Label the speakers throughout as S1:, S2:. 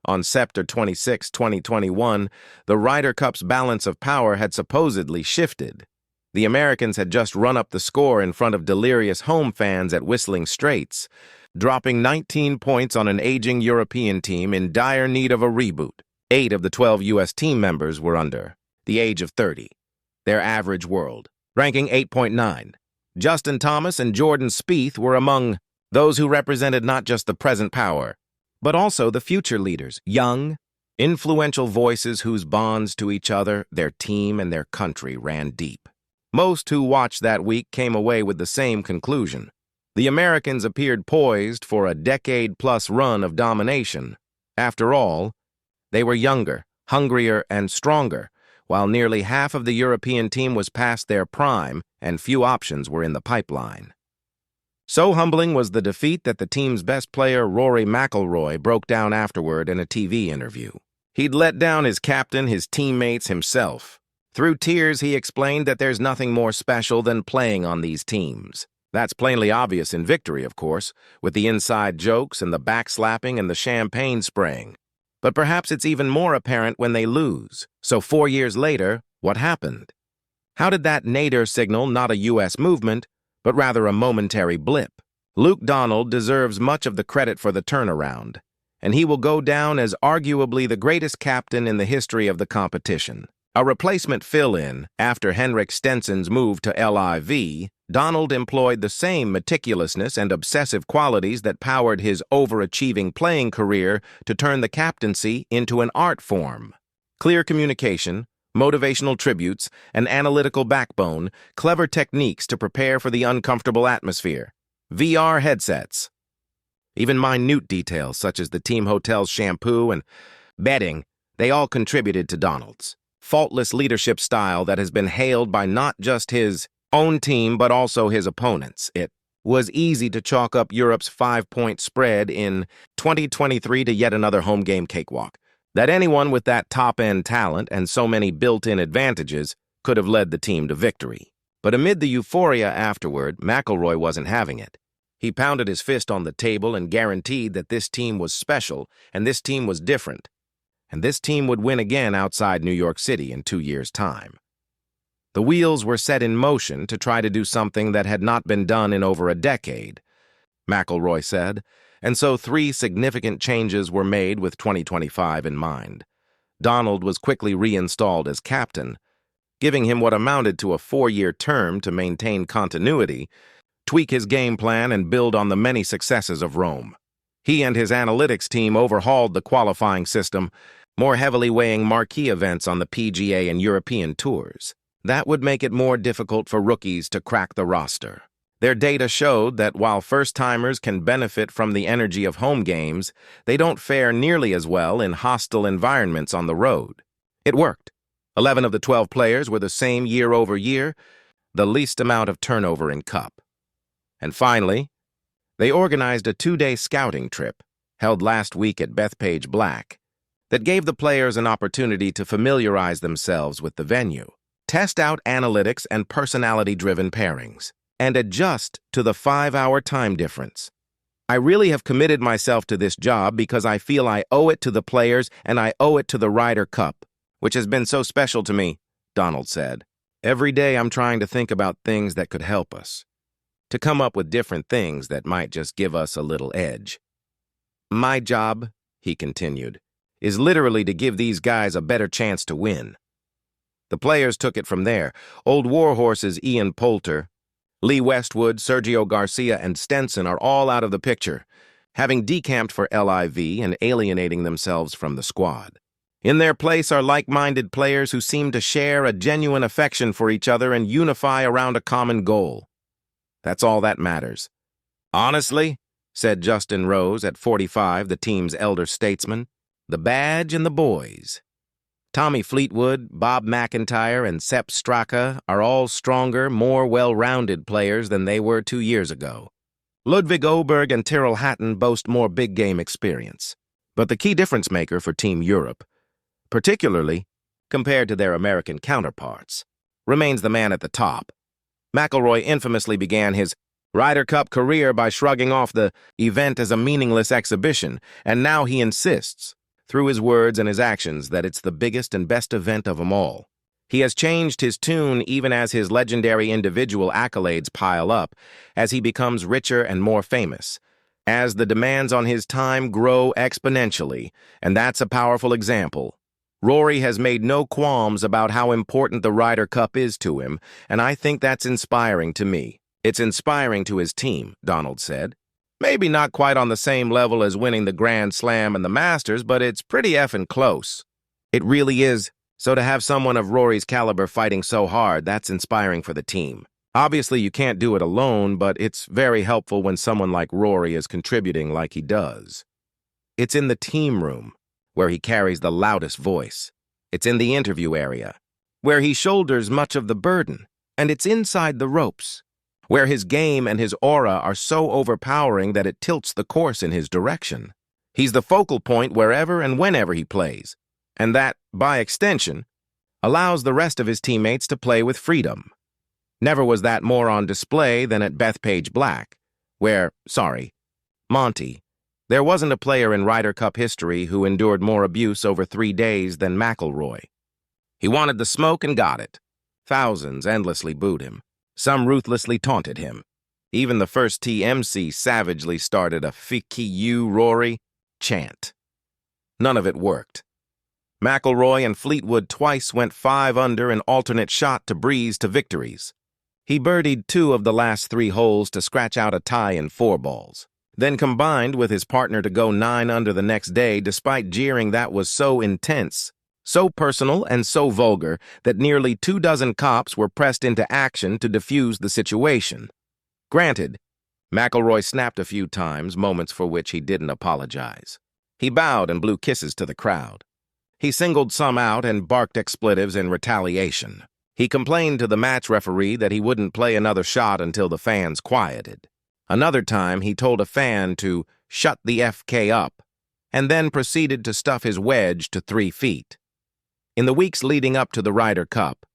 S1: On September 26, 2021, the Ryder Cup's balance of power had supposedly shifted. The Americans had just run up the score in front of delirious home fans at Whistling Straits, dropping 19 points on an aging European team in dire need of a reboot. 8 of the 12 U.S. team members were under the age of 30, their average world, ranking 8.9. Justin Thomas and Jordan Spieth were among those who represented not just the present power, but also the future leaders, young, influential voices whose bonds to each other, their team, and their country ran deep. Most who watched that week came away with the same conclusion. The Americans appeared poised for a decade-plus run of domination. After all, they were younger, hungrier, and stronger, while nearly half of the European team was past their prime and few options were in the pipeline. So humbling was the defeat that the team's best player, Rory McIlroy, broke down afterward in a TV interview. He'd let down his captain, his teammates, himself. Through tears, he explained that there's nothing more special than playing on these teams. That's plainly obvious in victory, of course, with the inside jokes and the backslapping and the champagne spraying. But perhaps it's even more apparent when they lose. So 4 years later, what happened? How did that nadir signal not a U.S. movement, but rather a momentary blip? Luke Donald deserves much of the credit for the turnaround, and he will go down as arguably the greatest captain in the history of the competition. A replacement fill-in after Henrik Stenson's move to LIV, Donald employed the same meticulousness and obsessive qualities that powered his overachieving playing career to turn the captaincy into an art form. Clear communication, motivational tributes, an analytical backbone, clever techniques to prepare for the uncomfortable atmosphere, VR headsets. Even minute details such as the team hotel's shampoo and bedding, they all contributed to Donald's faultless leadership style that has been hailed by not just his own team but also his opponents. It was easy to chalk up Europe's 5-point spread in 2023 to yet another home game cakewalk. That anyone with that top-end talent and so many built-in advantages could have led the team to victory. But amid the euphoria afterward, McIlroy wasn't having it. He pounded his fist on the table and guaranteed that this team was special and this team was different. And this team would win again outside New York City in 2 years' time. The wheels were set in motion to try to do something that had not been done in over a decade, McIlroy said, and so 3 significant changes were made with 2025 in mind. Donald was quickly reinstalled as captain, giving him what amounted to a 4-year term to maintain continuity, tweak his game plan, and build on the many successes of Rome. He and his analytics team overhauled the qualifying system, more heavily weighing marquee events on the PGA and European tours. That would make it more difficult for rookies to crack the roster. Their data showed that while first-timers can benefit from the energy of home games, they don't fare nearly as well in hostile environments on the road. It worked. 11 of the 12 players were the same year over year, the least amount of turnover in Cup. And finally, they organized a 2-day scouting trip, held last week at Bethpage Black, that gave the players an opportunity to familiarize themselves with the venue, test out analytics and personality-driven pairings, and adjust to the 5-hour time difference. I really have committed myself to this job because I feel I owe it to the players and I owe it to the Ryder Cup, which has been so special to me, Donald said. Every day I'm trying to think about things that could help us, to come up with different things that might just give us a little edge. My job, he continued, is literally to give these guys a better chance to win. The players took it from there. Old warhorses Ian Poulter, Lee Westwood, Sergio Garcia, and Stenson are all out of the picture, having decamped for LIV and alienating themselves from the squad. In their place are like-minded players who seem to share a genuine affection for each other and unify around a common goal. That's all that matters. Honestly, said Justin Rose at 45, the team's elder statesman, the badge and the boys. Tommy Fleetwood, Bob McIntyre, and Sepp Straka are all stronger, more well-rounded players than they were 2 years ago. Ludwig Oberg and Tyrrell Hatton boast more big-game experience. But the key difference maker for Team Europe, particularly compared to their American counterparts, remains the man at the top. McIlroy infamously began his Ryder Cup career by shrugging off the event as a meaningless exhibition, and now he insists through his words and his actions, that it's the biggest and best event of them all. He has changed his tune even as his legendary individual accolades pile up, as he becomes richer and more famous, as the demands on his time grow exponentially, and that's a powerful example. Rory has made no qualms about how important the Ryder Cup is to him, and I think that's inspiring to me. It's inspiring to his team, Donald said. Maybe not quite on the same level as winning the Grand Slam and the Masters, but it's pretty effing close. It really is. So to have someone of Rory's caliber fighting so hard, that's inspiring for the team. Obviously, you can't do it alone, but it's very helpful when someone like Rory is contributing like he does. It's in the team room, where he carries the loudest voice. It's in the interview area, where he shoulders much of the burden. And it's inside the ropes, where his game and his aura are so overpowering that it tilts the course in his direction. He's the focal point wherever and whenever he plays, and that, by extension, allows the rest of his teammates to play with freedom. Never was that more on display than at Bethpage Black, where, Monty, there wasn't a player in Ryder Cup history who endured more abuse over 3 days than McIlroy. He wanted the smoke and got it. Thousands endlessly booed him. Some ruthlessly taunted him. Even the first TMC savagely started a "F you, Rory" chant. None of it worked. McIlroy and Fleetwood twice went 5 under an alternate shot to breeze to victories. He birdied 2 of the last 3 holes to scratch out a tie in 4 balls, then combined with his partner to go 9 under the next day despite jeering that was so intense, so personal and so vulgar that nearly 24 cops were pressed into action to defuse the situation. Granted, McIlroy snapped a few times, moments for which he didn't apologize. He bowed and blew kisses to the crowd. He singled some out and barked expletives in retaliation. He complained to the match referee that he wouldn't play another shot until the fans quieted. Another time, he told a fan to shut the FK up, and then proceeded to stuff his wedge to 3 feet. In the weeks leading up to the Ryder Cup,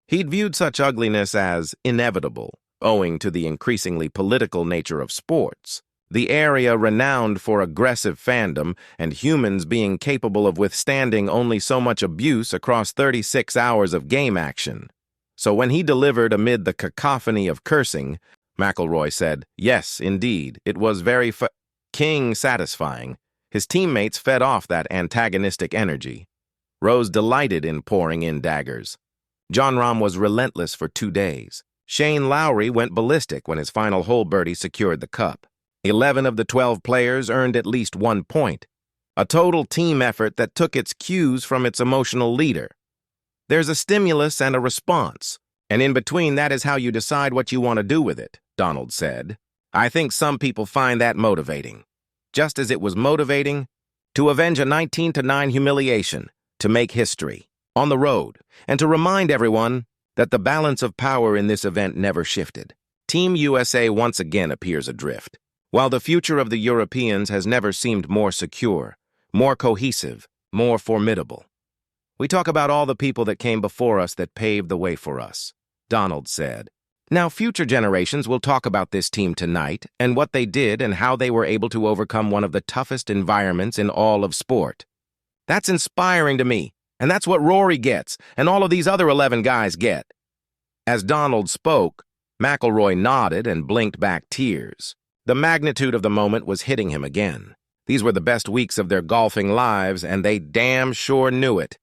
S1: he'd viewed such ugliness as inevitable, owing to the increasingly political nature of sports, the area renowned for aggressive fandom and humans being capable of withstanding only so much abuse across 36 hours of game action. So when he delivered amid the cacophony of cursing, McIlroy said, "Yes, indeed, it was very king satisfying." His teammates fed off that antagonistic energy. Rose delighted in pouring in daggers. Jon Rahm was relentless for 2 days. Shane Lowry went ballistic when his final hole birdie secured the cup. 11 of the 12 players earned at least 1 point, a total team effort that took its cues from its emotional leader. There's a stimulus and a response, and in between that is how you decide what you want to do with it, Donald said. I think some people find that motivating, just as it was motivating to avenge a 19-9 humiliation, to make history on the road, and to remind everyone that the balance of power in this event never shifted. Team USA once again appears adrift, while the future of the Europeans has never seemed more secure, more cohesive, more formidable. We talk about all the people that came before us that paved the way for us, Donald said. Now future generations will talk about this team tonight and what they did and how they were able to overcome one of the toughest environments in all of sport. That's inspiring to me, and that's what Rory gets, and all of these other 11 guys get. As Donald spoke, McIlroy nodded and blinked back tears. The magnitude of the moment was hitting him again. These were the best weeks of their golfing lives, and they damn sure knew it.